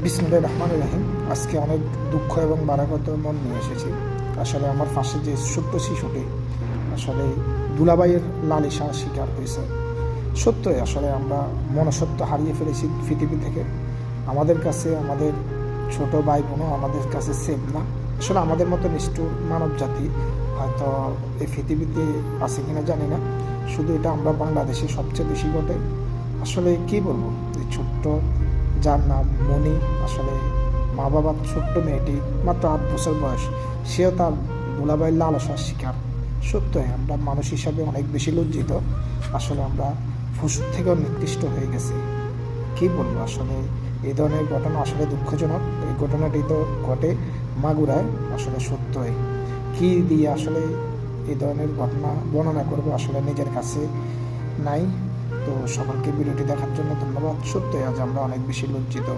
বিসমিল্লাহির রহমানির রহিম। আজকে অনেক দুঃখ এবং বারাকত মন নিয়ে এসেছি। আসলে আমার পাশে যে ছোট্ট শিশুটি আসলে দুলাভাইয়ের লালিসার শিকার হয়েছে। সত্যই আসলে আমরা মনুষ্যত্ব হারিয়ে ফেলেছি পৃথিবী থেকে। আমাদের কাছে আমাদের ছোট ভাই বোনও আমাদের কাছে সেফ না। আসলে আমাদের মতো নিষ্ঠুর মানব জাতি হয়তো এই পৃথিবীতে আছে কিনা জানি না, শুধু এটা আমরা বাংলাদেশে সবচেয়ে বেশি ঘটে। আসলে কী বলবো, এই ছোট্ট যার নাম মনি, আসলে মা বাবার ছোট্ট মেয়েটি মাত্র 8 বছর বয়স, সেও তার দুলাভাইয়ের লালসার শিকার। সত্যই আমরা মানুষ হিসাবে অনেক বেশি লজ্জিত। আসলে আমরা পশুর থেকেও নিকৃষ্ট হয়ে গেছি। কী বলবো, আসলে এই ধরনের ঘটনা আসলে দুঃখজনক। এই ঘটনাটি তো ঘটে মাগুরায়। আসলে সত্যই কী দিয়ে আসলে এই ধরনের ঘটনা বর্ণনা করবো, আসলে নিজের কাছে নাই। তো সকলকে ভিডিওটি দেখার জন্য ধন্যবাদ। সত্যই আজ আমরা অনেক বেশি লজ্জিত।